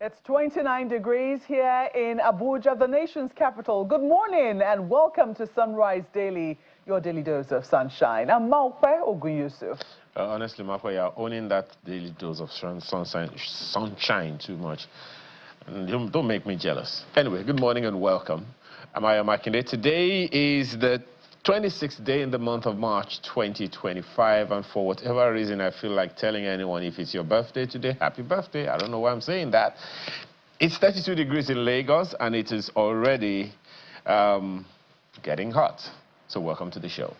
It's 29 degrees here in Abuja, the nation's capital. Good morning and welcome to Sunrise Daily, your daily dose of sunshine. I'm Maukwe Ogunyusuf. Honestly, Maukwe, you're owning that daily dose of sunshine too much. And don't make me jealous. Anyway, good morning and welcome. I'm Aya Makinde. Today is the 26th day in the month of March 2025, and for whatever reason I feel like telling anyone if it's your birthday today, happy birthday. I don't know why I'm saying that. It's 32 degrees in Lagos and it is already getting hot. So welcome to the show.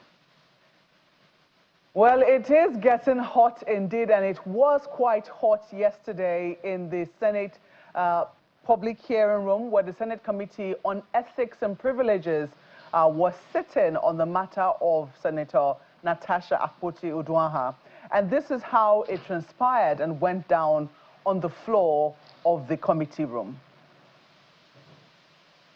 Well, it is getting hot indeed, and it was quite hot yesterday in the Senate public hearing room where the Senate Committee on Ethics and Privileges was sitting on the matter of Senator Natasha Akpoti-Akpabio. And this is how it transpired and went down on the floor of the committee room.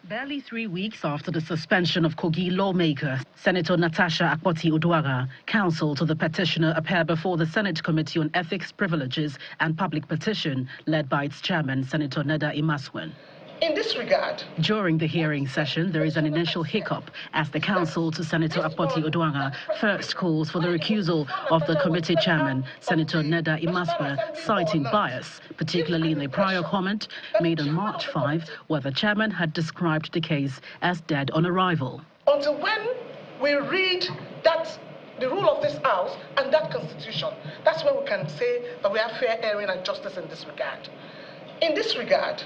Barely 3 weeks after the suspension of Kogi lawmaker, Senator Natasha Akpoti-Akpabio, counsel to the petitioner, appeared before the Senate Committee on Ethics, Privileges and Public Petition, led by its chairman, Senator Neda Imaswen. In this regard, during the hearing session, there is an initial hiccup as the counsel to Senator Akpoti-Akpabio first calls for the recusal of the committee chairman, Senator Neda Imaswen, citing bias, particularly in a prior comment made on March 5, where the chairman had described the case as dead on arrival. Until when we read that the rule of this House and that Constitution, that's when we can say that we have fair hearing and justice in this regard. In this regard,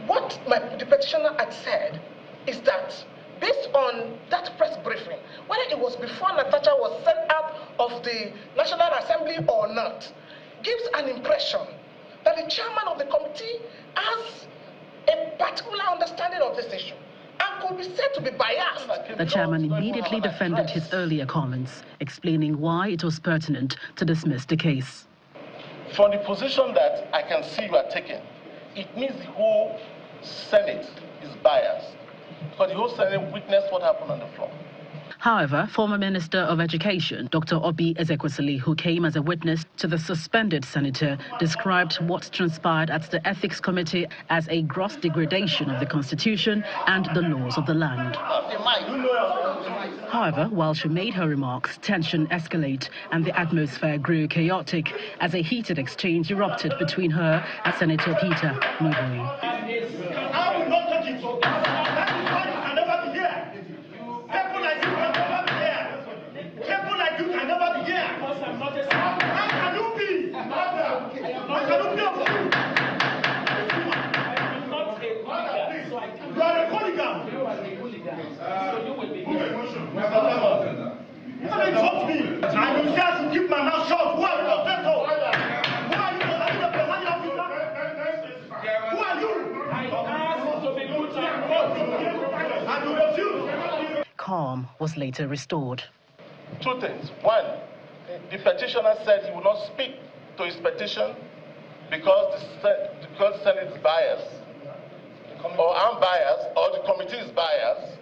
what the petitioner had said is that, based on that press briefing, whether it was before Natasha was sent out of the National Assembly or not, gives an impression that the chairman of the committee has a particular understanding of this issue and could be said to be biased. The chairman immediately defended his earlier comments, explaining why it was pertinent to dismiss the case. From the position that I can see you are taking, it means the whole Senate is biased, because the whole Senate witnessed what happened on the floor. However, former Minister of Education, Dr. Obi Ezekwesili, who came as a witness to the suspended senator, described what transpired at the Ethics Committee as a gross degradation of the Constitution and the laws of the land. However, while she made her remarks, tension escalated and the atmosphere grew chaotic as a heated exchange erupted between her and Senator Peter Mugui. Calm was later restored. Two things. One, the petitioner said he would not speak to his petition because the Senate is biased, or I'm biased, or the committee is biased.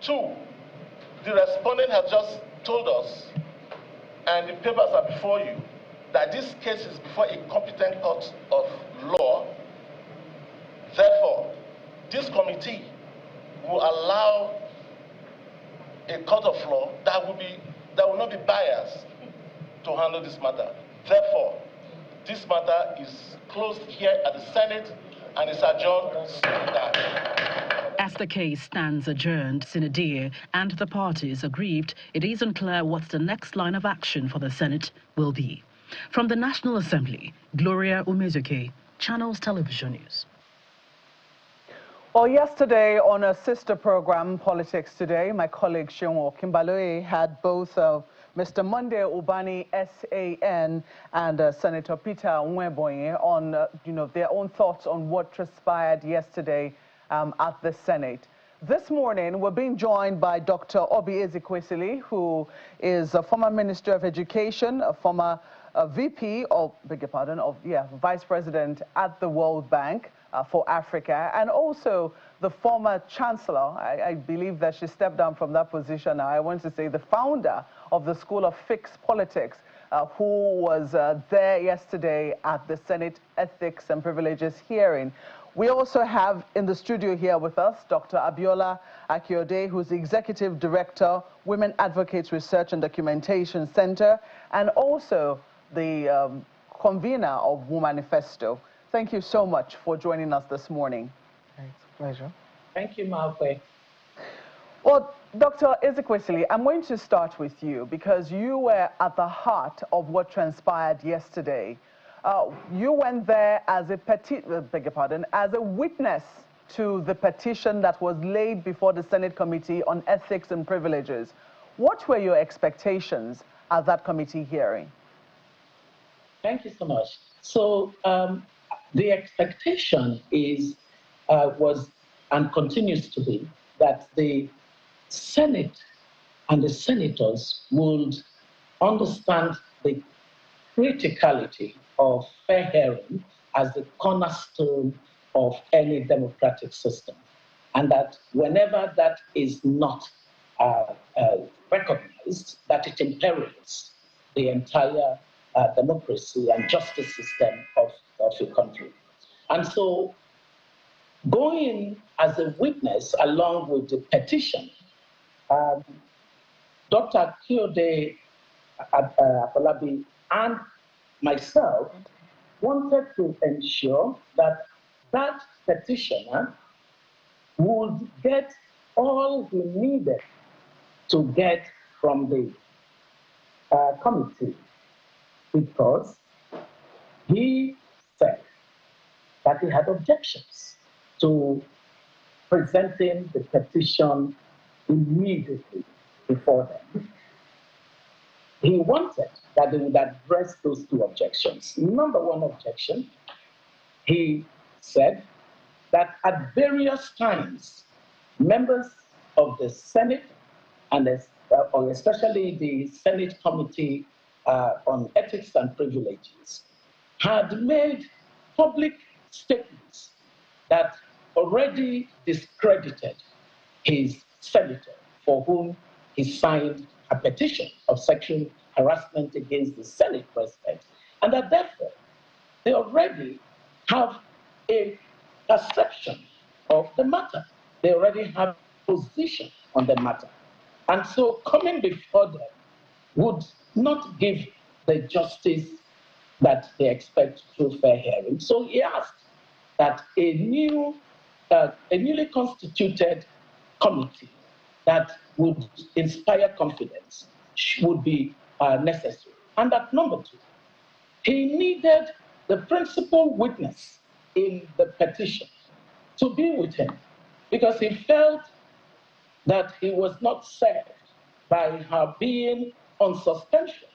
Two, the respondent has just told us, and the papers are before you, that this case is before a competent court of law. Therefore, this committee will allow a court of law that will not be biased to handle this matter. Therefore, this matter is closed here at the Senate and is adjourned. As the case stands adjourned, Sinadir and the parties aggrieved, it is unclear what the next line of action for the Senate will be. From the National Assembly, Gloria Umezuke, Channels Television News. Well, yesterday on a sister program, Politics Today, my colleague Shionwo Kimbaloe had both Mr. Monday Ubani SAN and Senator Peter Nwebonye on their own thoughts on what transpired yesterday at the Senate. This morning, we're being joined by Dr. Obi Ezekwesili, who is a former Minister of Education, a former VP, Vice President at the World Bank for Africa, and also the former Chancellor. I believe that she stepped down from that position now. I want to say the founder of the School of Fixed Politics, who was there yesterday at the Senate Ethics and Privileges hearing. We also have in the studio here with us Dr. Abiola Akinode, who's the Executive Director, Women Advocates Research and Documentation Center, and also the convener of Womanifesto. Thank you so much for joining us this morning. It's a pleasure. Thank you, Malfoy. Well, Dr. Ezekwesili, I'm going to start with you because you were at the heart of what transpired yesterday. You went there as as a witness to the petition that was laid before the Senate Committee on Ethics and Privileges. What were your expectations at that committee hearing? Thank you so much. So the expectation was and continues to be that the Senate and the senators would understand the criticality of fair hearing as the cornerstone of any democratic system, and that whenever that is not recognized, that it imperils the entire democracy and justice system of a country. And so going as a witness along with the petition, Dr. Akpoti-Akpabio and myself wanted to ensure that that petitioner would get all he needed to get from the committee, because he said that he had objections to presenting the petition immediately before them. He wanted that they would address those two objections. Number one objection, he said that at various times, members of the Senate, and especially the Senate Committee on Ethics and Privileges, had made public statements that already discredited his senator for whom he signed a petition of sexual harassment against the Senate president, and that therefore they already have a perception of the matter. They already have a position on the matter. And so coming before them would not give the justice that they expect through fair hearing. So he asked that a newly constituted committee that would inspire confidence would be necessary. And at number two, he needed the principal witness in the petition to be with him, because he felt that he was not served by her being on suspension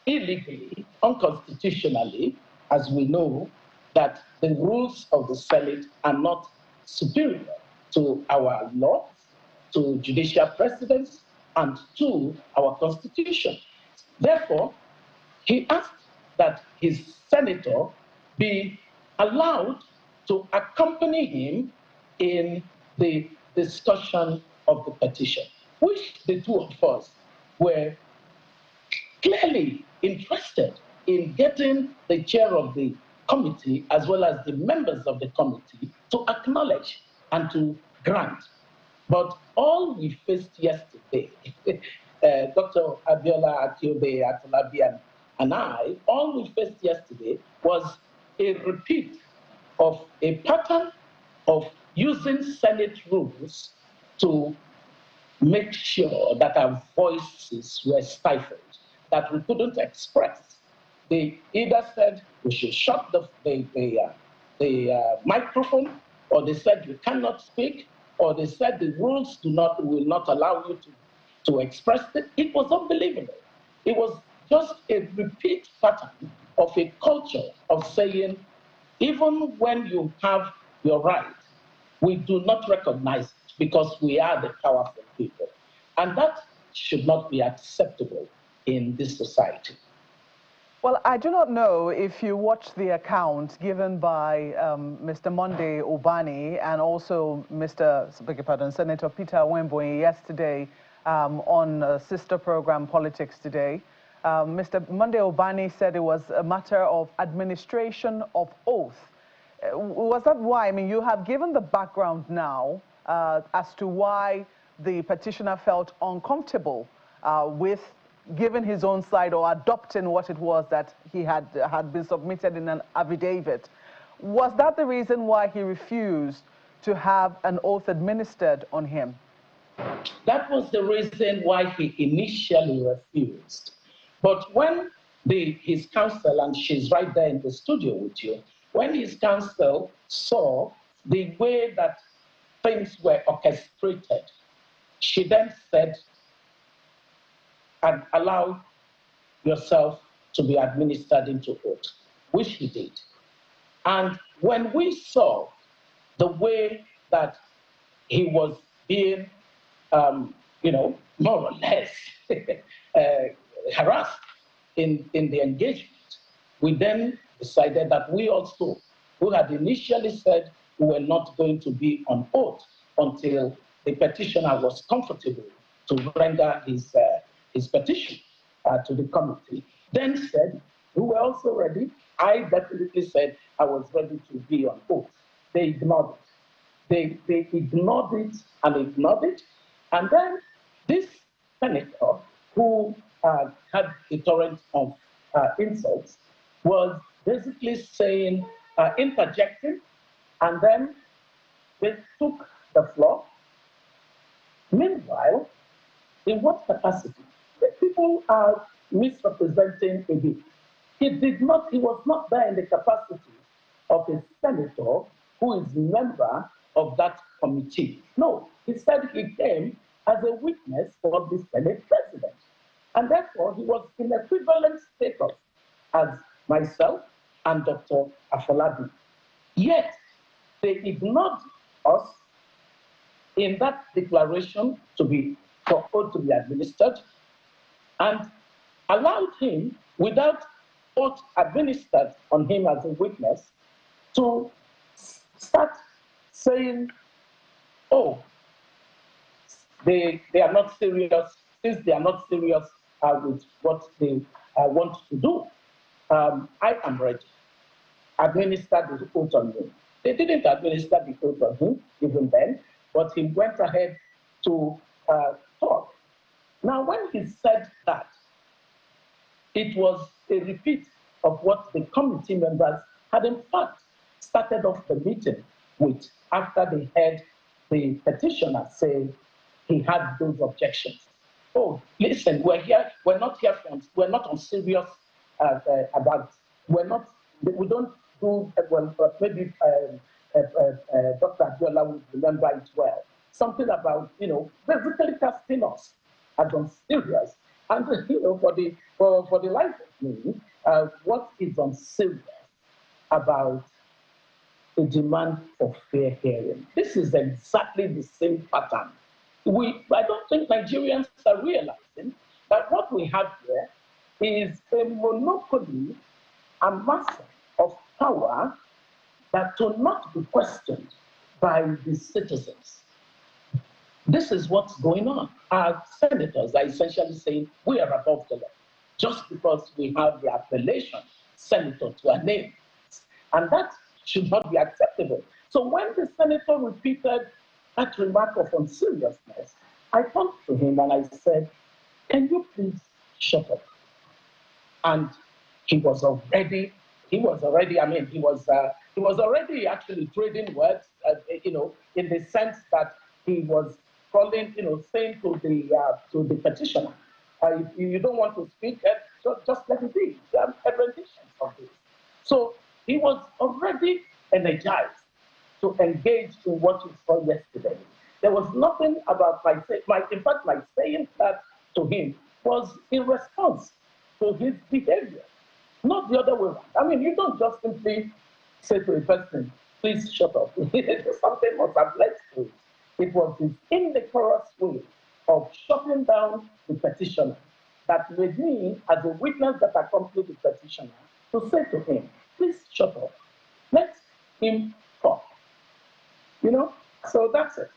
illegally, unconstitutionally, as we know that the rules of the Senate are not superior to our laws, to judicial precedents, and to our Constitution. Therefore, he asked that his senator be allowed to accompany him in the discussion of the petition, which the two of us were clearly interested in getting the chair of the committee as well as the members of the committee to acknowledge and to grant. But all we faced yesterday, Dr. Abiola Akinode and I, all we faced yesterday was a repeat of a pattern of using Senate rules to make sure that our voices were stifled, that we couldn't express. They either said we should shut the microphone, or they said you cannot speak, or they said the rules will not allow you to express it. It was unbelievable. It was just a repeat pattern of a culture of saying, even when you have your right, we do not recognize it because we are the powerful people. And that should not be acceptable in this society. Well, I do not know if you watched the account given by Mr. Monday Ubani and also Senator Peter Wemboe yesterday on a sister program, Politics Today. Mr. Monday Obani said it was a matter of administration of oath. Was that why? I mean, you have given the background now as to why the petitioner felt uncomfortable with giving his own side or adopting what it was that he had been submitted in an affidavit. Was that the reason why he refused to have an oath administered on him? That was the reason why he initially refused. But when his counsel, and she's right there in the studio with you, when his counsel saw the way that things were orchestrated, she then said, and allow yourself to be administered into oath, which he did. And when we saw the way that he was being, more or less harassed in the engagement, we then decided that we also, who had initially said we were not going to be on oath until the petitioner was comfortable to render his petition to the committee, then said we were also ready. I definitely said I was ready to be on oath. They ignored it. They ignored it and ignored it. And then this senator, who had a torrent of insults, was basically saying, interjecting, and then they took the floor. Meanwhile, in what capacity? The people are misrepresenting a bit. He was not there in the capacity of a senator who is member of that committee. No, he said he came as a witness for the Senate president. And therefore, he was in equivalent status as myself and Dr. Afolabi. Yet, they ignored us in that declaration for oath to be administered, and allowed him, without oath administered on him as a witness, to start saying, oh, they are not serious. Since they are not serious with what they want to do, I am ready. Administer the oath on him. They didn't administer the oath on him even then, but he went ahead to talk. Now, when he said that, it was a repeat of what the committee members had in fact started off the meeting with after they heard the petitioner say he had those objections. Oh, listen, we're not on serious about, we don't do, maybe Dr. Abiola would remember it well. Something about, basically casting us as unserious. And, for the life of me, what is unserious about a demand for fair hearing? This is exactly the same pattern. I don't think Nigerians are realizing that what we have here is a monopoly, a mass of power that will not be questioned by the citizens. This is what's going on. Our senators are essentially saying we are above the law just because we have the appellation senator to our name. And that should not be acceptable. So when the senator repeated that remark of unseriousness, I turned to him and I said, can you please shut up? And he was already actually trading words, in the sense that he was calling, saying to the petitioner, if you don't want to speak, just let it be. There are renditions of this. So he was already energized to engage in what you saw yesterday. There was nothing about my saying that to him was in response to his behavior, not the other way around. I mean, you don't just simply say to a person, please shut up. Something must have led to it. It was his indecorous way of shutting down the petitioner that made me, as a witness that accompanied the petitioner, to say to him, please shut up. Let him talk. So that's it.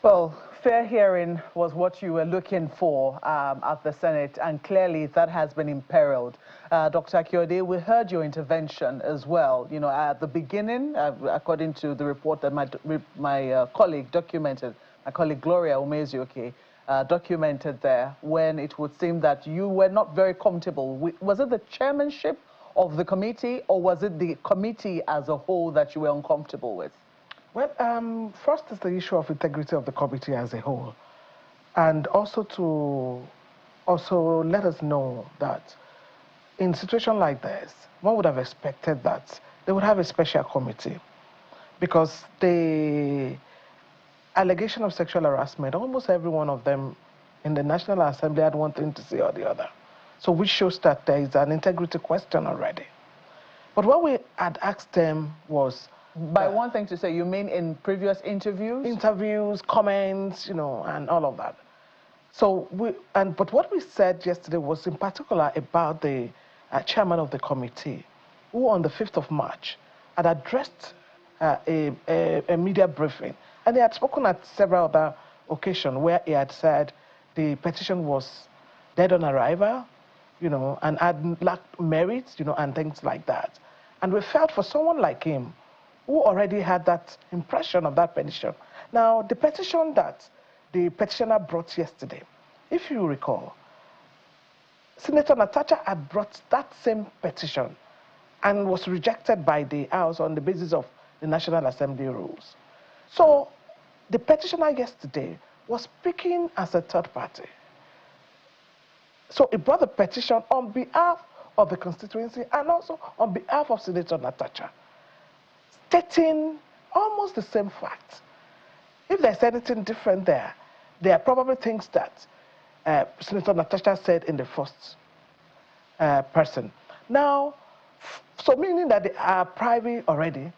Well, fair hearing was what you were looking for at the Senate, and clearly that has been imperiled. Dr. Akpoti, we heard your intervention as well. You know, at the beginning, according to the report that my colleague documented, my colleague Gloria Umezioke documented there, when it would seem that you were not very comfortable. Was it the chairmanship of the committee, or was it the committee as a whole that you were uncomfortable with? Well, first is the issue of integrity of the committee as a whole, and also to let us know that in a situation like this, one would have expected that they would have a special committee, because the allegation of sexual harassment, almost every one of them in the National Assembly had one thing to say or the other. So which shows that there is an integrity question already. But what we had asked them was, by one thing to say, you mean in previous interviews? Interviews, comments, you know, and all of that. So but what we said yesterday was in particular about the chairman of the committee, who on the 5th of March had addressed a media briefing, and he had spoken at several other occasions where he had said the petition was dead on arrival, you know, and had lacked merit, you know, and things like that. And we felt for someone like him, who already had that impression of that petition. Now, the petition that the petitioner brought yesterday, if you recall, Senator Natasha had brought that same petition and was rejected by the House on the basis of the National Assembly rules. So the petitioner yesterday was speaking as a third party. So he brought the petition on behalf of the constituency and also on behalf of Senator Natasha, stating almost the same facts. If there's anything different there, there are probably things that Senator Natasha said in the first person. Now, so meaning that they are privy already,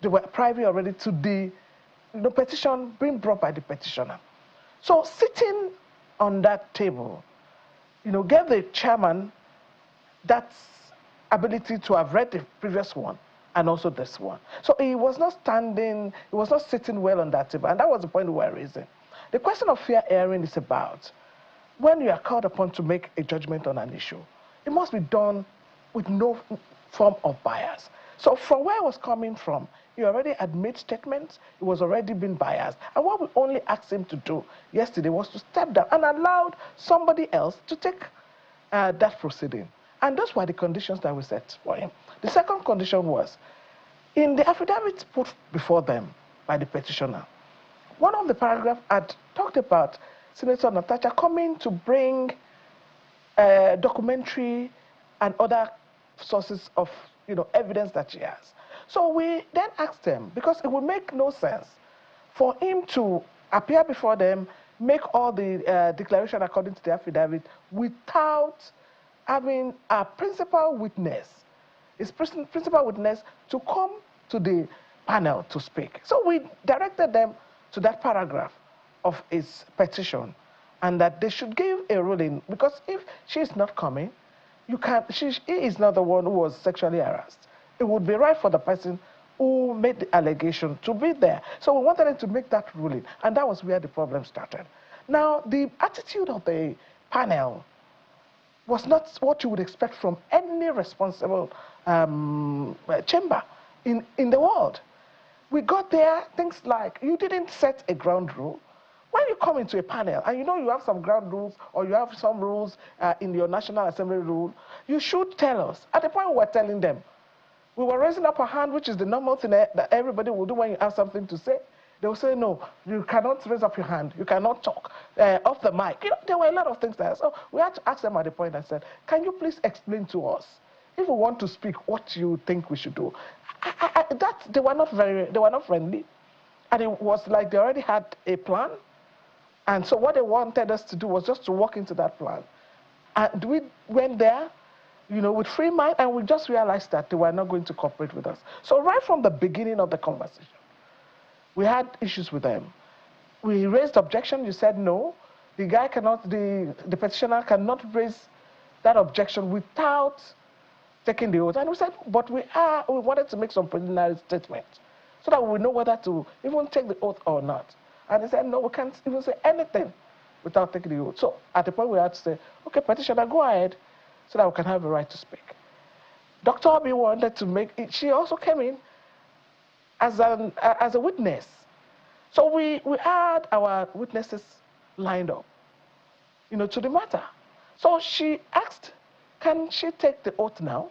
they were privy already to the petition being brought by the petitioner. So sitting on that table, you know, gave the chairman that ability to have read the previous one and also this one. So he was not sitting well on that table, and that was the point we were raising. The question of fair hearing is about when you are called upon to make a judgment on an issue, it must be done with no form of bias. So from where I was coming from, he already had made statements, he was already being biased. And what we only asked him to do yesterday was to step down and allowed somebody else to take that proceeding. And those were the conditions that we set for him. The second condition was, in the affidavit put before them by the petitioner, one of the paragraphs had talked about Senator Natasha coming to bring documentary and other sources of evidence that she has. So we then asked them, because it would make no sense for him to appear before them, make all the declaration according to the affidavit without having a principal witness, his principal witness, to come to the panel to speak. So we directed them to that paragraph of his petition, and that they should give a ruling, because if she is not coming, he is not the one who was sexually harassed. It would be right for the person who made the allegation to be there. So we wanted them to make that ruling, and that was where the problem started. Now, the attitude of the panel was not what you would expect from any responsible chamber in the world. We got there, things like, you didn't set a ground rule. When you come into a panel and you have some ground rules or you have some rules in your National Assembly rule, you should tell us. At the point we were telling them, we were raising up our hand, which is the normal thing that everybody will do when you have something to say. They will say, no, you cannot raise up your hand. You cannot talk off the mic. There were a lot of things there. So we had to ask them at the point and said, can you please explain to us, if we want to speak, what you think we should do? They were not friendly. And it was like they already had a plan. And so what they wanted us to do was just to walk into that plan. And we went there, with free mind, and we just realized that they were not going to cooperate with us. So right from the beginning of the conversation, we had issues with them. We raised objection. You said no. The guy cannot, the petitioner cannot raise that objection without taking the oath. And we said, but we wanted to make some preliminary statements so that we know whether to even take the oath or not. And he said, no, we can't even say anything without taking the oath. So at the point we had to say, okay, petitioner, go ahead so that we can have a right to speak. Dr. Obi wanted to make it, she also came in as a witness. So we had our witnesses lined up, to the matter. So she asked, can she take the oath now?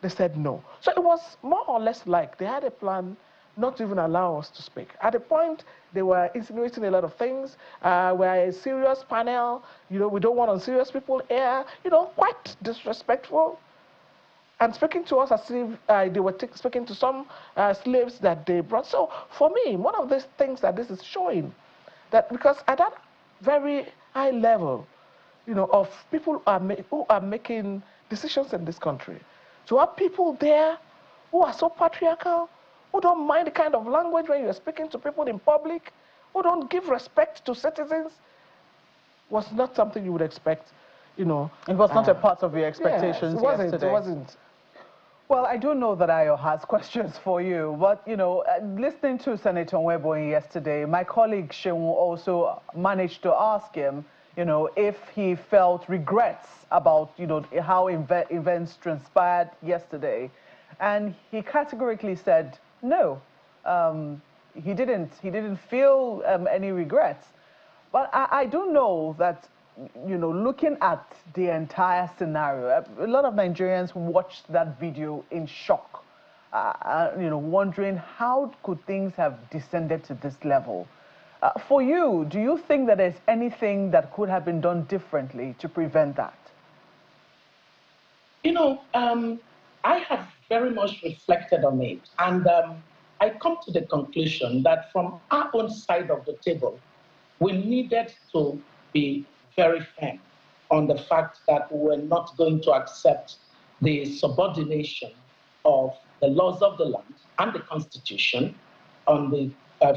They said no. So it was more or less like they had a plan not to even allow us to speak. At the point, they were insinuating a lot of things. We're a serious panel. We don't want unserious people here. Quite disrespectful. And speaking to us as if they were speaking to some slaves that they brought. So for me, one of these things that this is showing, that because at that very high level, of people who are making decisions in this country, to have people there who are so patriarchal, who don't mind the kind of language when you're speaking to people in public, who don't give respect to citizens, was not something you would expect, It was not a part of your expectations yesterday. It wasn't. Well, I do know that Ayo has questions for you, but, listening to Senator Nweboyi yesterday, my colleague Shehu also managed to ask him, if he felt regrets about, how events transpired yesterday. And he categorically said, no, he didn't feel any regrets. But I do know that, looking at the entire scenario, a lot of Nigerians watched that video in shock, wondering how could things have descended to this level. For you, do you think that there's anything that could have been done differently to prevent that? I have very much reflected on it, and I come to the conclusion that from our own side of the table, we needed to be very firm on the fact that we were not going to accept the subordination of the laws of the land and the Constitution on the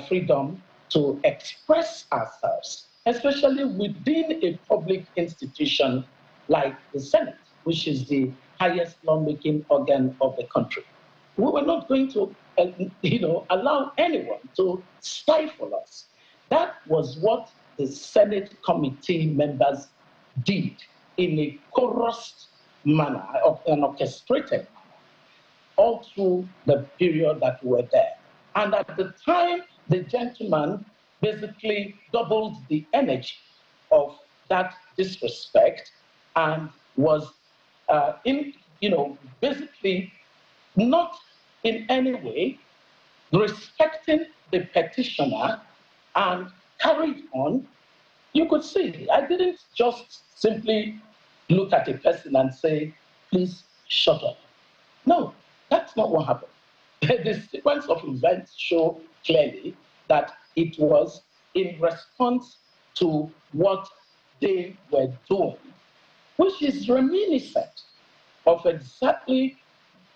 freedom to express ourselves, especially within a public institution like the Senate, which is the highest lawmaking organ of the country. We were not going to, allow anyone to stifle us. That was what the Senate committee members did in a chorused manner, an orchestrated all through the period that we were there. And at the time, the gentleman basically doubled the energy of that disrespect and was basically not in any way respecting the petitioner and carried on. You could see, I didn't just simply look at a person and say, please shut up. No, that's not what happened. The sequence of events show clearly that it was in response to what they were doing, which is reminiscent of exactly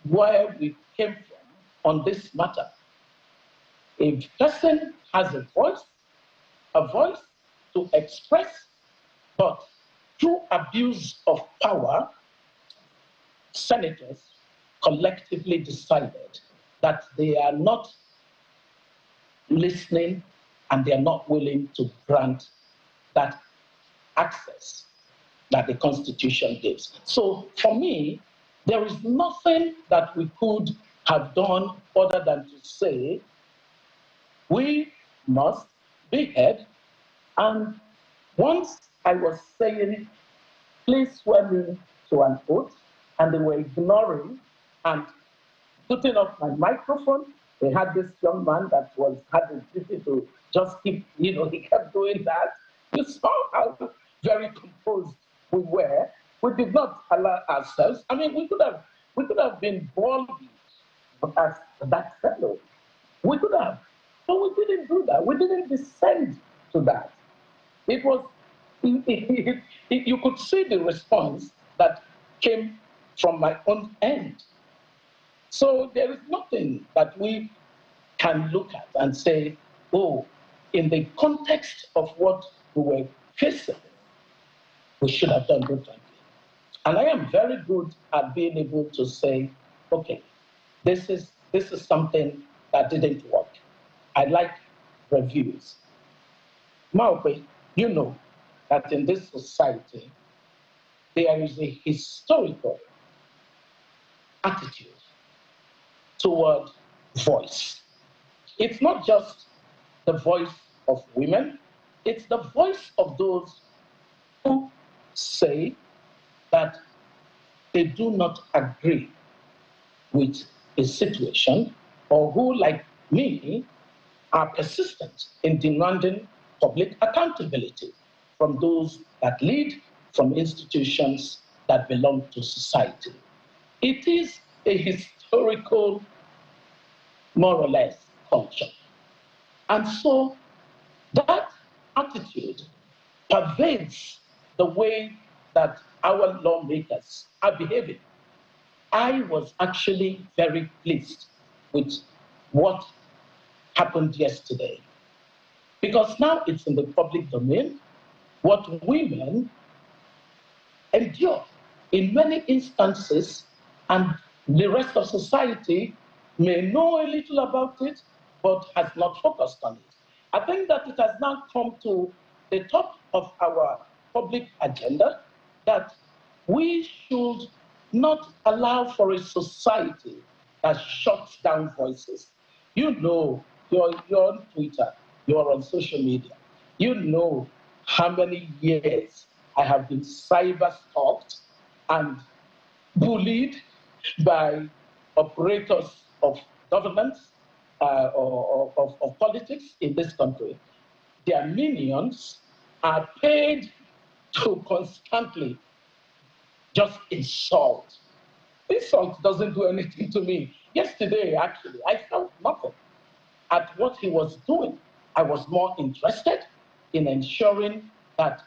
where we came from on this matter. A person has a voice to express, but through abuse of power, senators collectively decided that they are not listening and they are not willing to grant that access that the Constitution gives. So for me, there is nothing that we could have done other than to say, we must be heard. And once I was saying, please swear me to an oath, and they were ignoring and putting off my microphone. They had this young man that had the duty to just keep, he kept doing that. You saw how very composed we were. We did not allow ourselves. I mean, we could have been born as that fellow. We could have, but we didn't do that. We didn't descend to that. It was, you could see the response that came from my own end. So there is nothing that we can look at and say, oh, in the context of what we were facing, we should have done differently. And I am very good at being able to say, okay, this is something that didn't work. I like reviews. Maupe, you know that in this society, there is a historical attitude toward voice. It's not just the voice of women, it's the voice of those who say that they do not agree with a situation, or who, like me, are persistent in demanding public accountability from those that lead, from institutions that belong to society. It is a historical, more or less, culture. And so that attitude pervades the way that our lawmakers are behaving. I was actually very pleased with what happened yesterday, because now it's in the public domain what women endure in many instances, and the rest of society may know a little about it, but has not focused on it. I think that it has now come to the top of our public agenda that we should not allow for a society that shuts down voices. You know, you're on Twitter, you're on social media. You know how many years I have been cyber-stalked and bullied by operators of governments or of politics in this country. Their minions are paid to constantly just insult. Insult doesn't do anything to me. Yesterday, actually, I felt nothing at what he was doing. I was more interested in ensuring that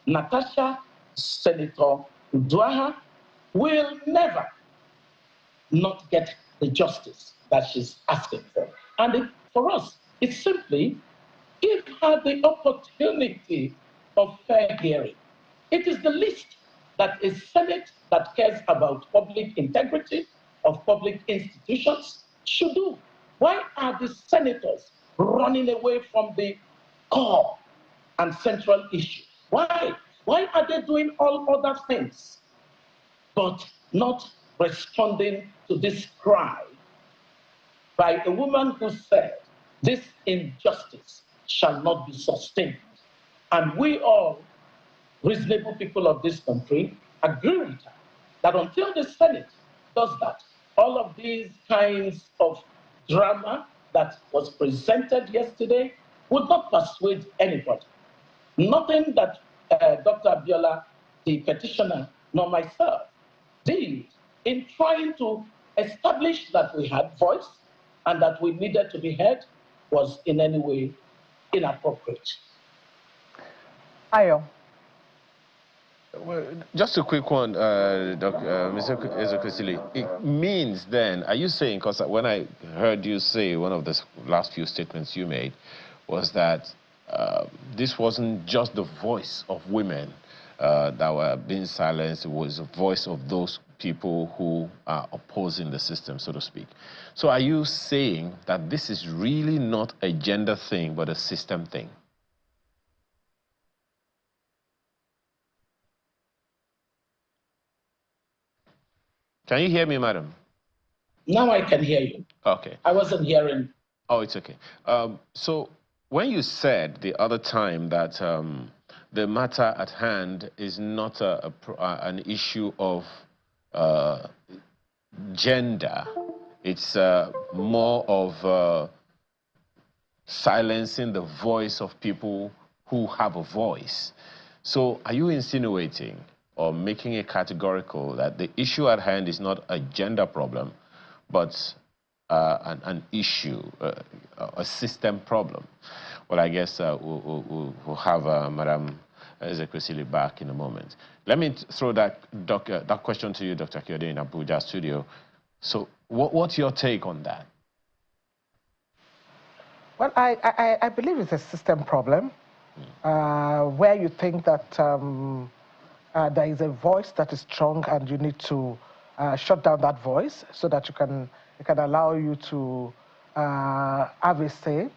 Natasha, Senator Uduaghan, will never not get the justice that she's asking for. And for us, it's simply give her the opportunity of fair hearing. It is the least that a Senate that cares about public integrity of public institutions should do. Why are the senators running away from the core and central issue? Why? Why are they doing all other things but not responding to this cry by a woman who said, this injustice shall not be sustained? And we all, reasonable people of this country, agree with her that until the Senate does that, all of these kinds of drama that was presented yesterday would not persuade anybody. Nothing that Dr. Abiola, the petitioner, nor myself did in trying to establish that we had voice and that we needed to be heard was in any way inappropriate. Ayo. Well, just a quick one, Mr. Ezekwesili. It means then, are you saying, because when I heard you say one of the last few statements you made, was that this wasn't just the voice of women that were being silenced, it was the voice of those people who are opposing the system, so to speak. So are you saying that this is really not a gender thing, but a system thing? Can you hear me, madam? Now I can hear you. Okay. I wasn't hearing. Oh, it's okay. So when you said the other time that the matter at hand is not an issue of gender, it's more of silencing the voice of people who have a voice. So are you insinuating or making it categorical that the issue at hand is not a gender problem, but an issue, a system problem? Well, I guess we'll have Madam Ezekwesili back in a moment. Let me throw that question to you, Dr. Kyode, in Abuja studio. So what's your take on that? Well, I believe it's a system problem where you think that there is a voice that is strong and you need to shut down that voice so that it can allow you to have a say.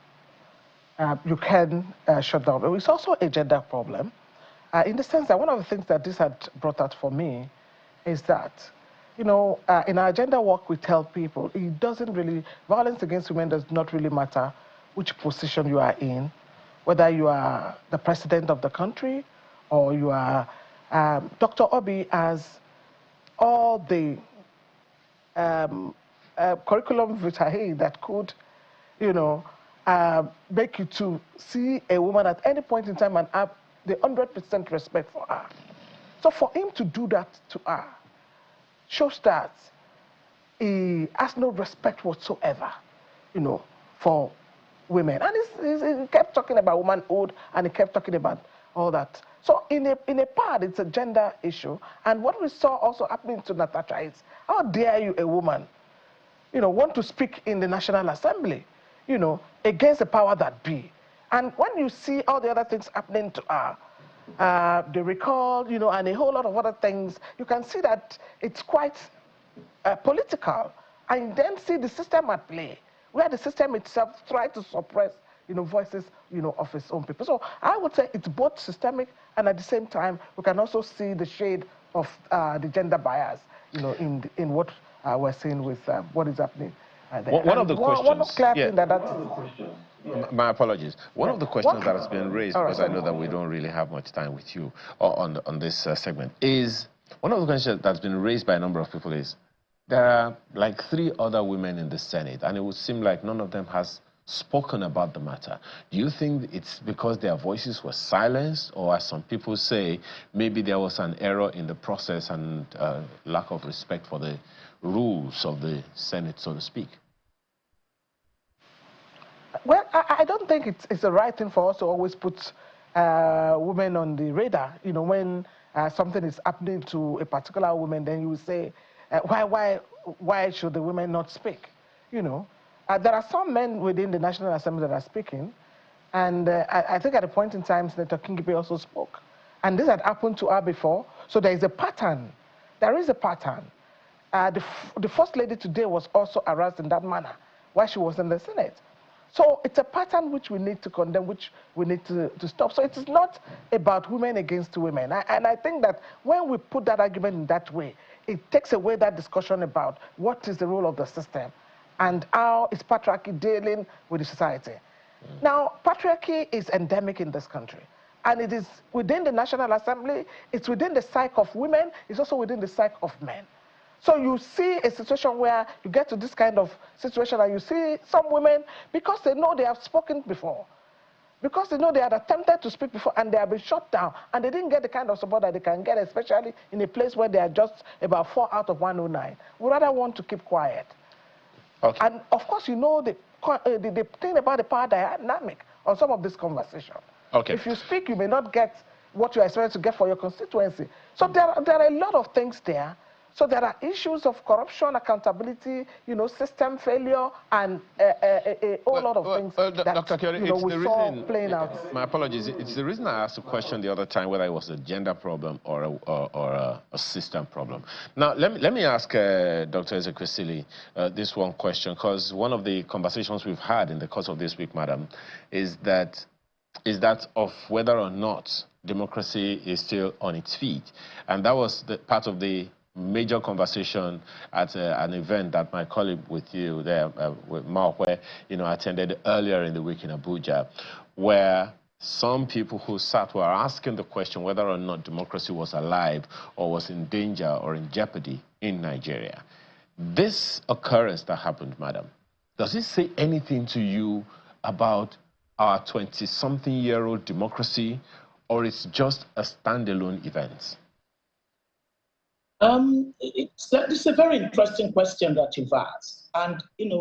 you can shut down. But it's also a gender problem, in the sense that one of the things that this had brought out for me is that, in our gender work, we tell people it doesn't really, violence against women does not really matter which position you are in, whether you are the president of the country or you are, Dr. Obi has all the curriculum vitae that could, make you to see a woman at any point in time and have the 100% respect for her. So for him to do that to her shows that he has no respect whatsoever, for women. And he kept talking about womanhood, and he kept talking about all that. So in a part, it's a gender issue. And what we saw also happening to Natasha is, how dare you, a woman, want to speak in the National Assembly, against the power that be. And when you see all the other things happening to her, the recall, and a whole lot of other things, you can see that it's quite political. And then see the system at play, where the system itself tries to suppress, voices, of its own people. So I would say it's both systemic, and at the same time, we can also see the shade of the gender bias, in what we're seeing with what is happening there. One of the questions. One clear thing My apologies. One of the questions that has been raised, because I know that we don't really have much time with you on this segment, is one of the questions that's been raised by a number of people is, there are like 3 other women in the Senate, and it would seem like none of them has spoken about the matter. Do you think it's because their voices were silenced, or as some people say, maybe there was an error in the process and lack of respect for the rules of the Senate, so to speak? Well, I don't think it's the right thing for us to always put women on the radar. When something is happening to a particular woman, then you will say, why should the women not speak? There are some men within the National Assembly that are speaking, and I think at a point in time, Senator Kingibe also spoke. And this had happened to her before, so there is a pattern. There is a pattern. The First Lady today was also harassed in that manner while she was in the Senate. So it's a pattern which we need to condemn, which we need to stop. So it is not about women against women. And I think that when we put that argument in that way, it takes away that discussion about what is the role of the system and how is patriarchy dealing with the society. Now, patriarchy is endemic in this country. And it is within the National Assembly, it's within the psyche of women, it's also within the psyche of men. So you see a situation where you get to this kind of situation and you see some women, because they know they have spoken before, because they know they had attempted to speak before and they have been shut down and they didn't get the kind of support that they can get, especially in a place where they are just about 4 out of 109. We rather want to keep quiet. Okay. And of course, the thing about the power dynamic on some of this conversation. Okay. If you speak, you may not get what you are expected to get for your constituency. So there are a lot of things there. So there are issues of corruption, accountability, system failure, and a whole lot of things that Dr. Kyori, we saw playing out. My apologies. It's the reason I asked the question the other time whether it was a gender problem or a system problem. Now, let me ask Dr. Ezekwesili this one question, because one of the conversations we've had in the course of this week, madam, is that of whether or not democracy is still on its feet. And that was the part of the major conversation at an event that my colleague with you there, with Mark, where, attended earlier in the week in Abuja, where some people who sat were asking the question whether or not democracy was alive or was in danger or in jeopardy in Nigeria. This occurrence that happened, madam, does it say anything to you about our 20-something-year-old democracy, or it's just a standalone event? It's a very interesting question that you've asked, and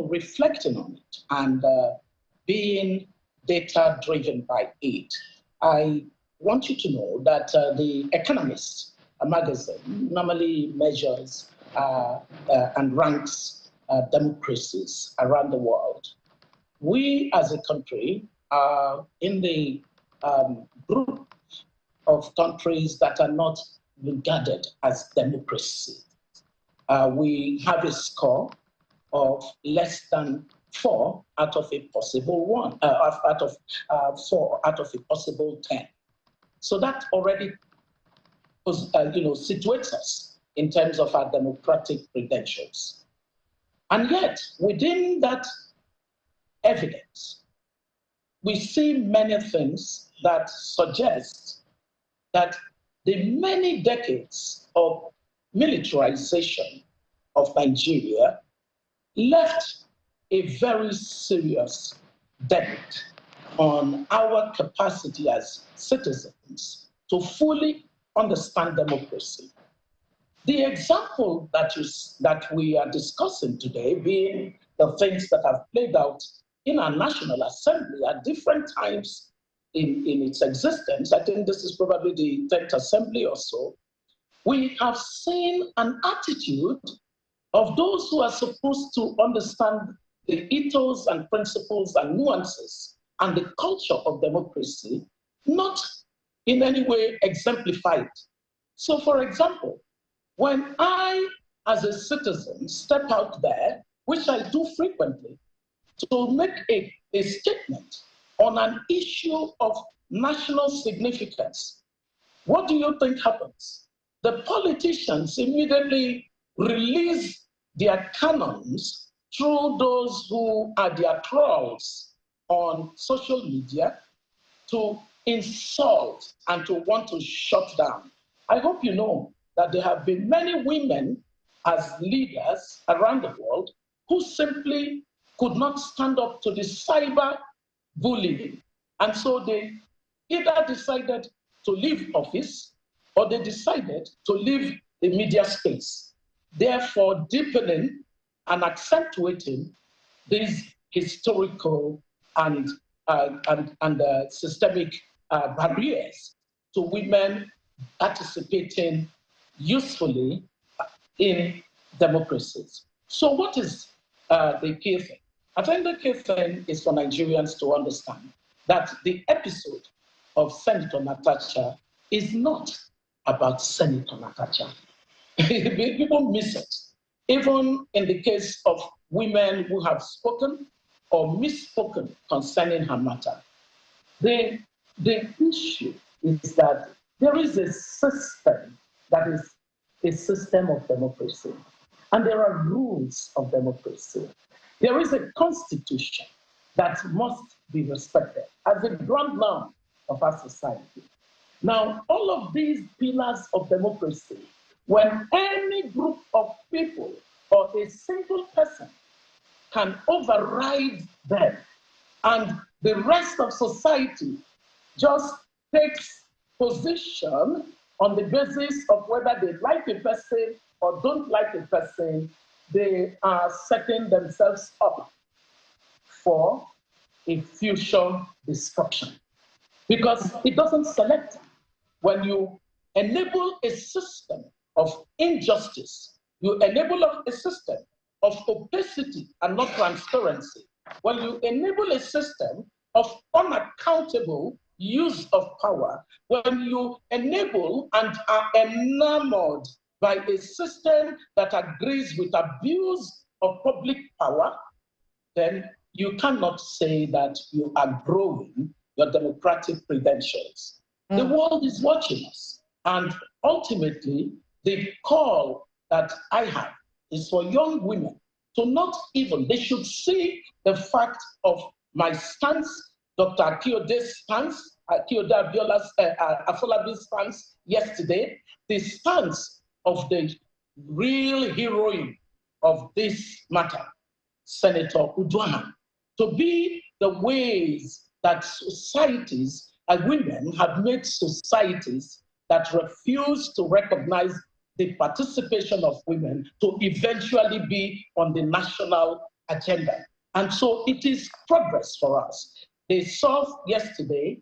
reflecting on it and being data-driven by it, I want you to know that the Economist, a magazine, normally measures and ranks democracies around the world. We, as a country, are in the group of countries that are not regarded as democracy. We have a score of less than 4 out of a possible 1, out of 4 out of a possible 10. So that already situates us in terms of our democratic credentials. And yet, within that evidence, we see many things that suggest that the many decades of militarization of Nigeria left a very serious dent on our capacity as citizens to fully understand democracy. The example that we are discussing today being the things that have played out in our National Assembly at different times in its existence. I think this is probably the 10th Assembly or so. We have seen an attitude of those who are supposed to understand the ethos and principles and nuances and the culture of democracy, not in any way exemplified. So, for example, when I, as a citizen, step out there, which I do frequently, to make a statement on an issue of national significance, what do you think happens? The politicians immediately release their cannons through those who are their trolls on social media to insult and to want to shut down. I hope you know that there have been many women as leaders around the world who simply could not stand up to the cyber bullying. And so they either decided to leave office or they decided to leave the media space, therefore deepening and accentuating these historical and systemic barriers to women participating usefully in democracies. So what is the key thing? I think the key thing is for Nigerians to understand that the episode of Senator Natasha is not about Senator Natasha. People miss it. Even in the case of women who have spoken or misspoken concerning her matter, the issue is that there is a system that is a system of democracy, and there are rules of democracy. There is a constitution that must be respected as a ground norm of our society. Now, all of these pillars of democracy, when any group of people or a single person can override them, and the rest of society just takes position on the basis of whether they like a person or don't like a person, they are setting themselves up for a future destruction. Because it doesn't select. When you enable a system of injustice, you enable a system of opacity and not transparency. When you enable a system of unaccountable use of power, when you enable and are enamored by a system that agrees with abuse of public power, then you cannot say that you are growing your democratic credentials. The world is watching us. And ultimately, the call that I have is for young women to not even, they should see the fact of my stance, Dr. Akiode's stance, Akode Abiola's Afolabi's stance yesterday, the stance of the real heroine of this matter, Senator Uduaghan, to be the ways that societies and women have made societies that refuse to recognize the participation of women to eventually be on the national agenda. And so it is progress for us. They saw yesterday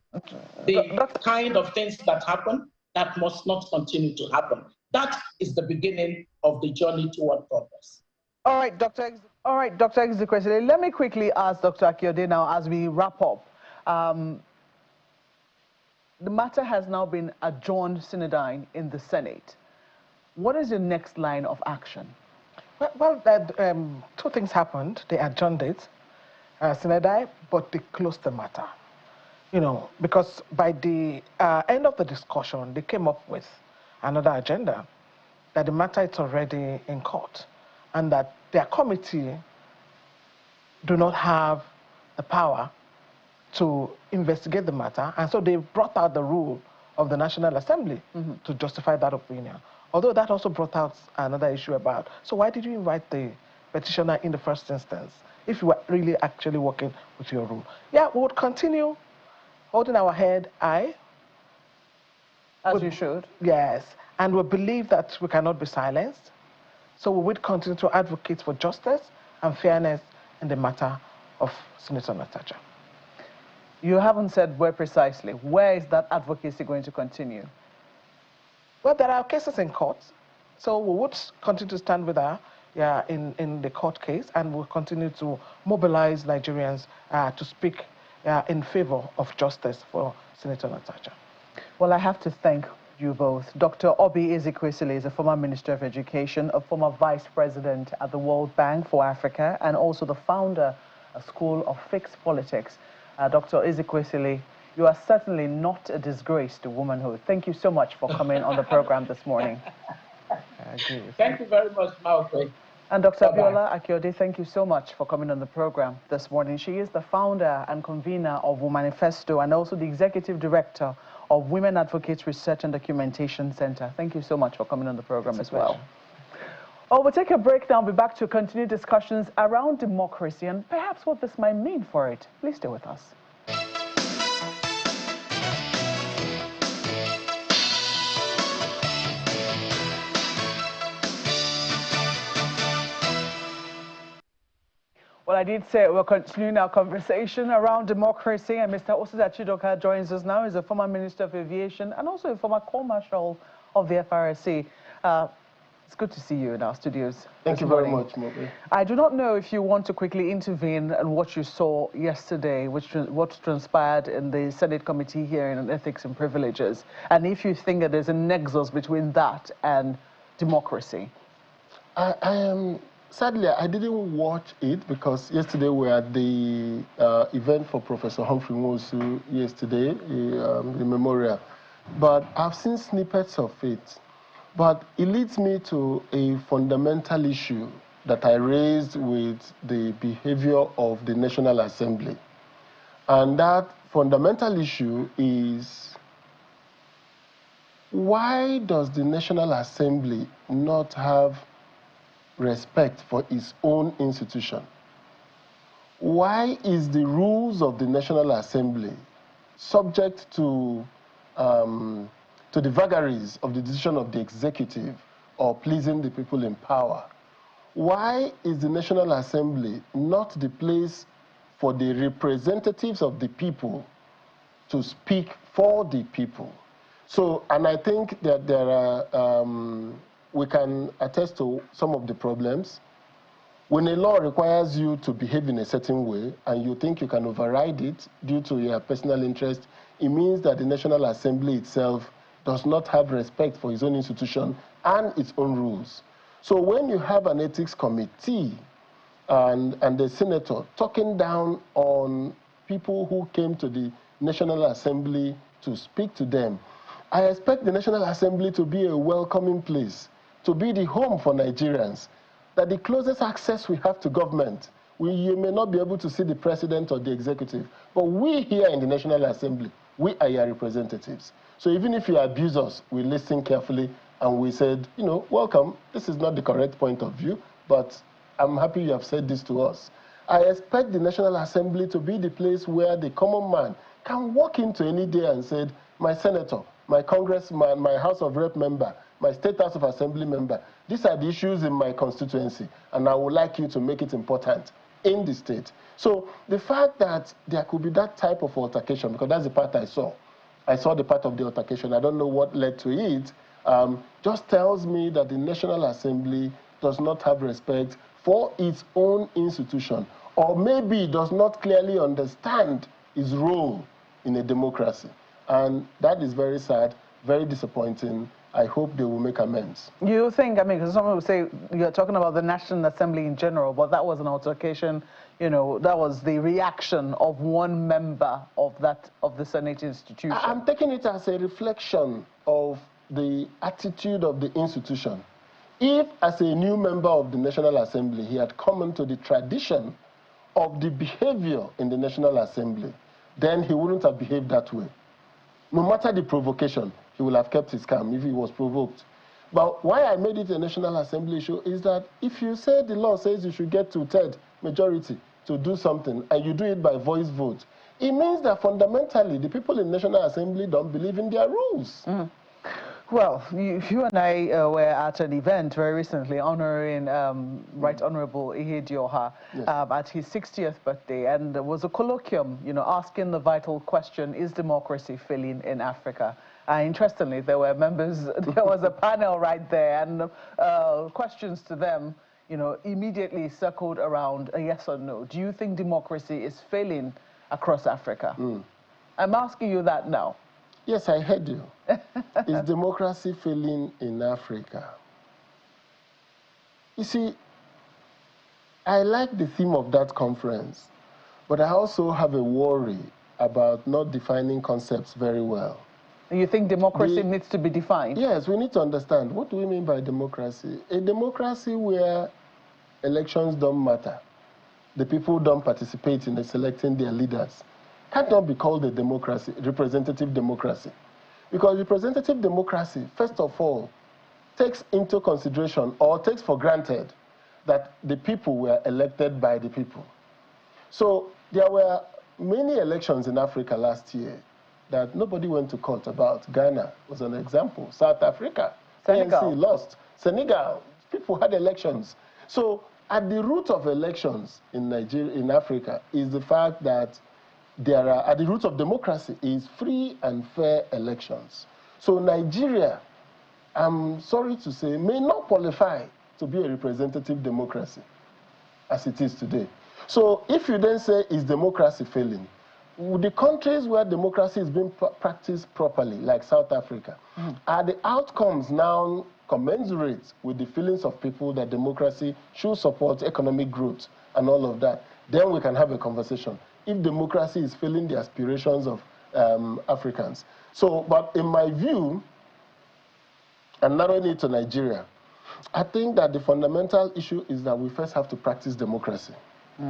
the kind of things that happen that must not continue to happen. That is the beginning of the journey toward progress. All right, Dr. Exekwesili, let me quickly ask Dr. Akiode now as we wrap up. The matter has now been adjourned sine die in the Senate. What is your next line of action? Well, two things happened. They adjourned it. Senedai, but they closed the matter. You know, because by the end of the discussion, they came up with another agenda, that the matter is already in court, and that their committee do not have the power to investigate the matter, and so they brought out the rule of the National Assembly to justify that opinion. Although that also brought out another issue about, so why did you invite the petitioner in the first instance if you were really actually working with your rule? Yeah, we would continue holding our head high. As you should. Yes, and we believe that we cannot be silenced. So we would continue to advocate for justice and fairness in the matter of Senator Natasha. You haven't said where precisely. Where is that advocacy going to continue? Well, there are cases in court, so we would continue to stand with her in the court case, and we'll continue to mobilize Nigerians to speak in favor of justice for Senator Natasha. Well, I have to thank you both. Dr. Obi Ezekwesili is a former Minister of Education, a former Vice President at the World Bank for Africa, and also the founder of School of Fixed Politics. Dr. Ezekwesili, you are certainly not a disgrace to womanhood. Thank you so much for coming on the program this morning. Thank you very much, Malcolm. And Dr. Abiola Akiode, thank you so much for coming on the program this morning. She is the founder and convener of Womanifesto and also the executive director of Women Advocates Research and Documentation Center. Thank you so much for coming on the program as well. Oh, we'll take a break now. We'll be back to continue discussions around democracy and perhaps what this might mean for it. Please stay with us. Well, I did say we're continuing our conversation around democracy, and Mr. Osita Chidoka joins us now. He's a former Minister of Aviation and also a former Co-Marshal of the FRSC. It's good to see you in our studios. Thank you very much, Mobi. I do not know if you want to quickly intervene and what you saw yesterday, what transpired in the Senate Committee hearing on ethics and privileges, and if you think that there's a nexus between that and democracy. I am... Sadly, I didn't watch it because yesterday we were at the event for Professor Humphrey Nwosu yesterday, the memorial. But I've seen snippets of it. But it leads me to a fundamental issue that I raised with the behavior of the National Assembly. And that fundamental issue is, why does the National Assembly not have respect for its own institution? Why is the rules of the National Assembly subject to the vagaries of the decision of the executive or pleasing the people in power? Why is the National Assembly not the place for the representatives of the people to speak for the people? So, and I think that there are, we can attest to some of the problems. When a law requires you to behave in a certain way and you think you can override it due to your personal interest, it means that the National Assembly itself does not have respect for its own institution and its own rules. So when you have an ethics committee and the senator talking down on people who came to the National Assembly to speak to them, I expect the National Assembly to be a welcoming place, to be the home for Nigerians, that the closest access we have to government, you may not be able to see the president or the executive, but we here in the National Assembly, we are your representatives. So even if you abuse us, we listen carefully and we said, you know, welcome, this is not the correct point of view, but I'm happy you have said this to us. I expect the National Assembly to be the place where the common man can walk into any day and say, my senator, my congressman, my House of Rep member, my State House of Assembly member, these are the issues in my constituency, and I would like you to make it important in the state. So the fact that there could be that type of altercation, because that's the part I saw. I saw the part of the altercation. I don't know what led to it. Just tells me that the National Assembly does not have respect for its own institution, or maybe does not clearly understand its role in a democracy. And that is very sad, very disappointing, I hope they will make amends. You think, I mean, because someone would say you're talking about the National Assembly in general, but that was an altercation, you know, that was the reaction of one member of the Senate institution. I'm taking it as a reflection of the attitude of the institution. If, as a new member of the National Assembly, he had come into the tradition of the behavior in the National Assembly, then he wouldn't have behaved that way. No matter the provocation, he will have kept his calm if he was provoked. But why I made it a National Assembly issue is that if you say the law says you should get two-thirds majority to do something, and you do it by voice vote, it means that fundamentally the people in National Assembly don't believe in their rules. Mm. Well, you and I were at an event very recently honoring Right Honorable Ihedioha yes. At his 60th birthday, and there was a colloquium, you know, asking the vital question, is democracy failing in Africa? Interestingly, there were members, there was a panel right there, and questions to them, you know, immediately circled around a yes or no. Do you think democracy is failing across Africa? Mm. I'm asking you that now. Yes, I heard you. Is democracy failing in Africa? You see, I like the theme of that conference, but I also have a worry about not defining concepts very well. You think democracy needs to be defined? Yes, we need to understand. What do we mean by democracy? A democracy where elections don't matter, the people don't participate in selecting their leaders, cannot be called a democracy, representative democracy. Because representative democracy, first of all, takes into consideration or takes for granted that the people were elected by the people. So there were many elections in Africa last year that nobody went to court about. Ghana was an example. South Africa, Senegal ANC lost. Senegal, people had elections. So at the root of elections in Nigeria, in Africa, is the fact that there are, at the root of democracy is free and fair elections. So Nigeria, I'm sorry to say, may not qualify to be a representative democracy as it is today. So if you then say, is democracy failing? The countries where democracy is being practiced properly, like South Africa, are the outcomes now commensurate with the feelings of people that democracy should support economic growth and all of that? Then we can have a conversation. If democracy is failing the aspirations of Africans. So, but in my view, and narrowing it to Nigeria, I think that the fundamental issue is that we first have to practice democracy.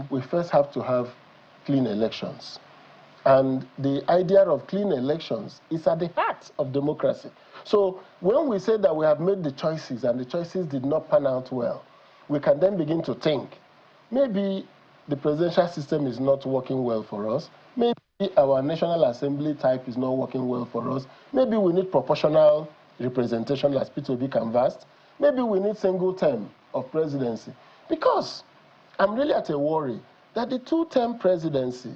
We first have to have clean elections. And the idea of clean elections is at the heart of democracy. So when we say that we have made the choices and the choices did not pan out well, we can then begin to think, maybe the presidential system is not working well for us. Maybe our National Assembly type is not working well for us. Maybe we need proportional representation as P2B canvassed. Maybe we need single term of presidency. Because I'm really at a worry that the two-term presidency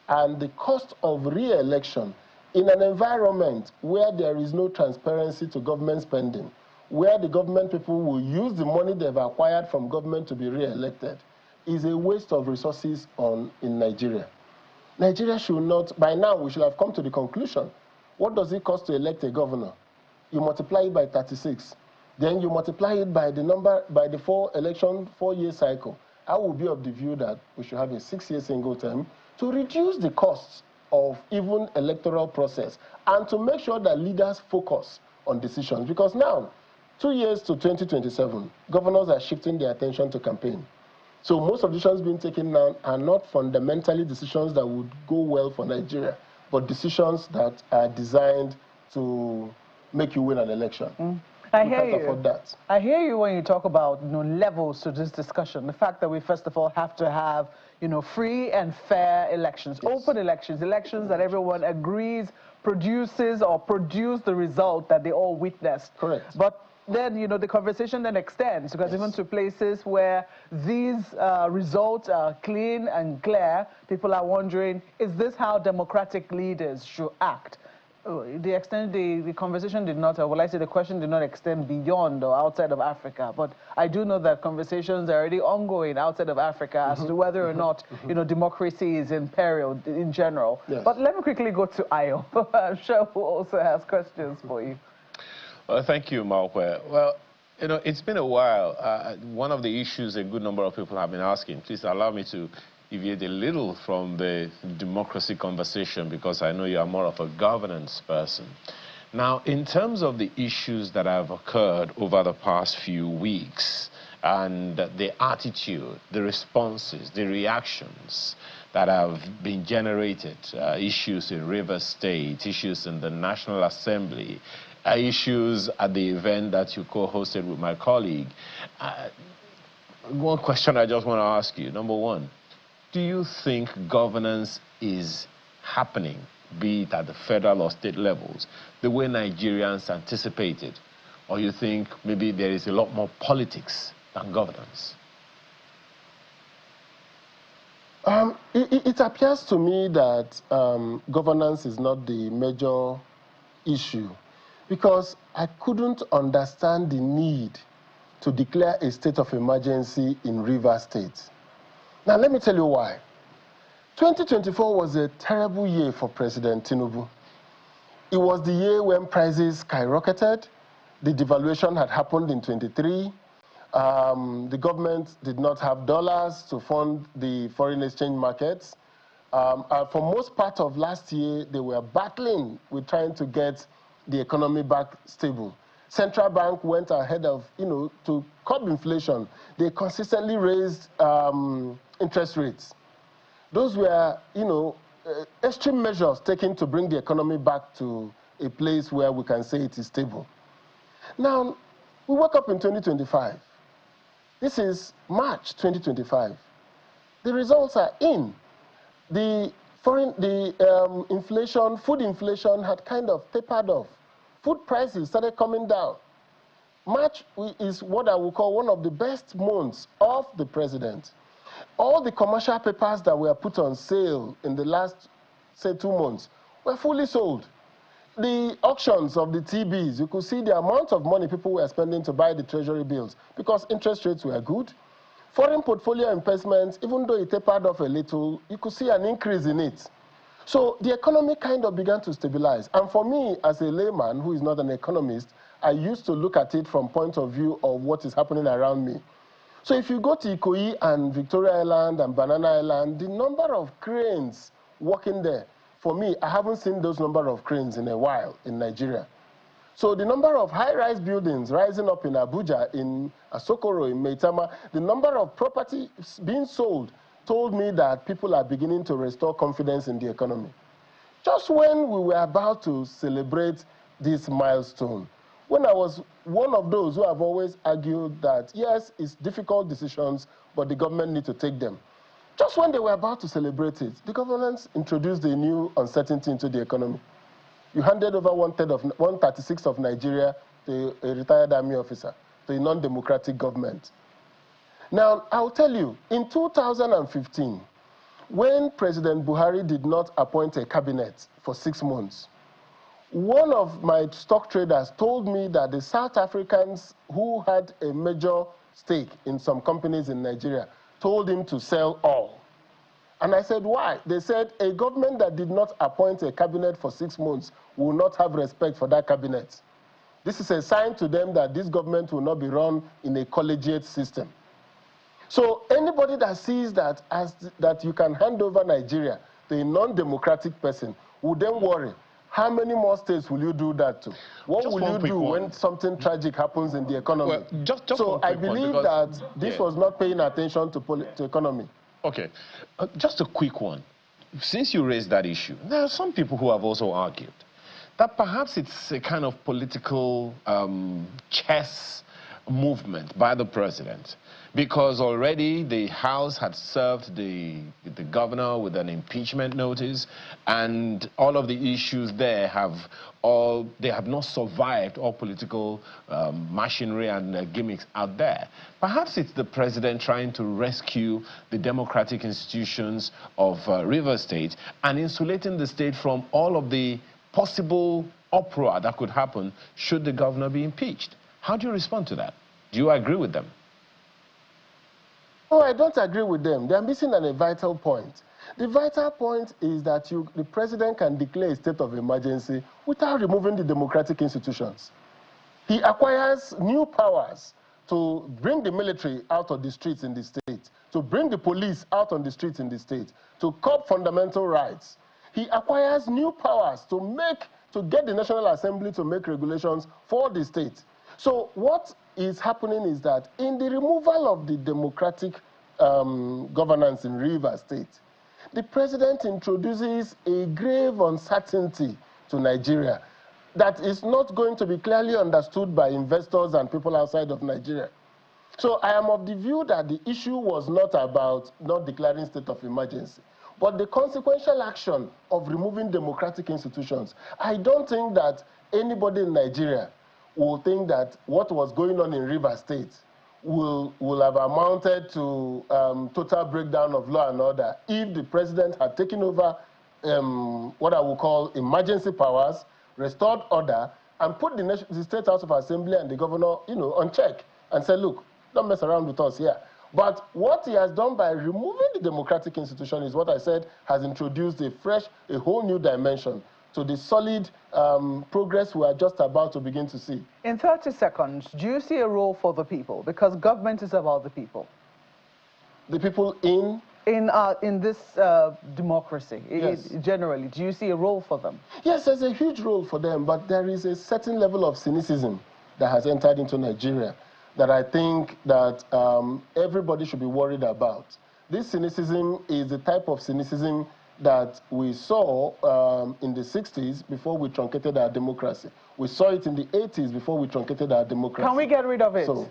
and the cost of re-election in an environment where there is no transparency to government spending, where the government people will use the money they've acquired from government to be re-elected, is a waste of resources in Nigeria. Nigeria should not, by now we should have come to the conclusion, what does it cost to elect a governor? You multiply it by 36. Then you multiply it by the number, by the 4-year cycle. I will be of the view that we should have a 6-year single term to reduce the costs of even electoral process and to make sure that leaders focus on decisions. Because now, 2 years to 2027, governors are shifting their attention to campaign. So most of the decisions being taken now are not fundamentally decisions that would go well for Nigeria, but decisions that are designed to make you win an election. I hear you. I hear you when you talk about, you know, levels to this discussion. The fact that we first of all have to have, you know, free and fair elections, open elections, elections that everyone agrees produce the result that they all witnessed. Correct. But then, you know, the conversation then extends, because even to places where these results are clean and clear, people are wondering, is this how democratic leaders should act? The extent the conversation did not, or well, I say the question did not extend beyond or outside of Africa, but I do know that conversations are already ongoing outside of Africa as to whether or not, you know, democracy is in peril in general. Yes. But let me quickly go to Ayo. I'm sure who also has questions for you. Well, thank you, Malkwe. Well, you know, it's been a while. One of the issues a good number of people have been asking, please allow me to deviate a little from the democracy conversation because I know you are more of a governance person. Now, in terms of the issues that have occurred over the past few weeks and the attitude, the responses, the reactions that have been generated, issues in Rivers State, issues in the National Assembly, issues at the event that you co-hosted with my colleague. One question I just want to ask you. Number one, do you think governance is happening, be it at the federal or state levels, the way Nigerians anticipated? Or you think maybe there is a lot more politics than governance? It appears to me that governance is not the major issue, because I couldn't understand the need to declare a state of emergency in Rivers State. Now, let me tell you why. 2024 was a terrible year for President Tinubu. It was the year when prices skyrocketed. The devaluation had happened in 23. The government did not have dollars to fund the foreign exchange markets. For most part of last year, they were battling with trying to get the economy back stable. Central Bank went ahead of, to curb inflation. They consistently raised interest rates. Those were, extreme measures taken to bring the economy back to a place where we can say it is stable. Now, we woke up in 2025. This is March 2025. The results are in. Inflation, food inflation had kind of tapered off. Food prices started coming down. March is what I would call one of the best months of the president. All the commercial papers that were put on sale in the last, say, 2 months were fully sold. The auctions of the TBs, you could see the amount of money people were spending to buy the treasury bills because interest rates were good. Foreign portfolio investments, even though it tapered off a little, you could see an increase in it. So the economy kind of began to stabilize. And for me, as a layman who is not an economist, I used to look at it from point of view of what is happening around me. So if you go to Ikoyi and Victoria Island and Banana Island, the number of cranes working there, for me, I haven't seen those number of cranes in a while in Nigeria. So the number of high-rise buildings rising up in Abuja, in Asokoro, in Maitama, the number of property being sold told me that people are beginning to restore confidence in the economy. Just when we were about to celebrate this milestone, when I was one of those who have always argued that, yes, it's difficult decisions, but the government needs to take them. Just when they were about to celebrate it, the government introduced a new uncertainty into the economy. You handed over 1/36 of Nigeria to a retired army officer, to a non-democratic government. Now, I'll tell you, in 2015, when President Buhari did not appoint a cabinet for 6 months, one of my stock traders told me that the South Africans who had a major stake in some companies in Nigeria told him to sell all. And I said, why? They said a government that did not appoint a cabinet for 6 months will not have respect for that cabinet. This is a sign to them that this government will not be run in a collegiate system. So anybody that sees that that you can hand over Nigeria to a non-democratic person will then worry, how many more states will you do that to? What will you do when something tragic happens in the economy? Well, so I believe that this was not paying attention to economy. Okay, just a quick one. Since you raised that issue, there are some people who have also argued that perhaps it's a kind of political chess movement by the president, because already the House had served the governor with an impeachment notice, and all of the issues there have not survived all political machinery and gimmicks out there. Perhaps it's the president trying to rescue the democratic institutions of Rivers State and insulating the state from all of the possible uproar that could happen should the governor be impeached. How do you respond to that? Do you agree with them? No, I don't agree with them. They are missing a vital point. The vital point is that the president can declare a state of emergency without removing the democratic institutions. He acquires new powers to bring the military out of the streets in the state, to bring the police out on the streets in the state, to curb fundamental rights. He acquires new powers to get the National Assembly to make regulations for the state. So what is happening is that in the removal of the democratic governance in Rivers State, the president introduces a grave uncertainty to Nigeria that is not going to be clearly understood by investors and people outside of Nigeria. So I am of the view that the issue was not about not declaring state of emergency, but the consequential action of removing democratic institutions. I don't think that anybody in Nigeria will think that what was going on in Rivers State will have amounted to total breakdown of law and order if the president had taken over what I will call emergency powers, restored order, and put the State House of Assembly and the governor, on check and said, look, don't mess around with us here. But what he has done by removing the democratic institution is what I said has introduced a whole new dimension to the solid progress we are just about to begin to see. In 30 seconds, do you see a role for the people? Because government is about the people. The people in this democracy, yes. Generally, do you see a role for them? Yes, there's a huge role for them, but there is a certain level of cynicism that has entered into Nigeria that I think that everybody should be worried about. This cynicism is the type of cynicism that we saw in the 60s before we truncated our democracy. We saw it in the 80s before we truncated our democracy. Can we get rid of it? So,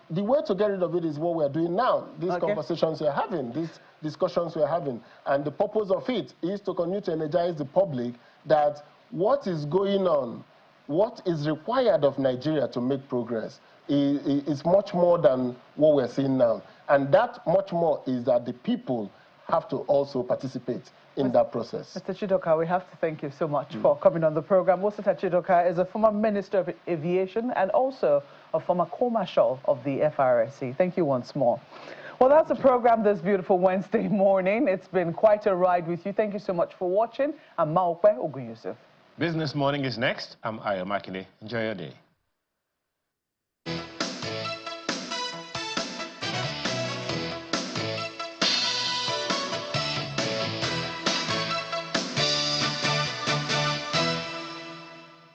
the way to get rid of it is what we're doing now. These conversations we're having, these discussions we're having. And the purpose of it is to continue to energize the public that what is going on, what is required of Nigeria to make progress is much more than what we're seeing now. And that much more is that the people have to also participate in that process. Mr. Chidoka, we have to thank you so much for coming on the program. Mr. Chidoka is a former Minister of Aviation and also a former co-marshal of the FRSC. Thank you once more. Well, that's the program this beautiful Wednesday morning. It's been quite a ride with you. Thank you so much for watching. I'm Maokwe Ogunyusuf. Business Morning is next. I'm Akpoti-Akpabio. Enjoy your day.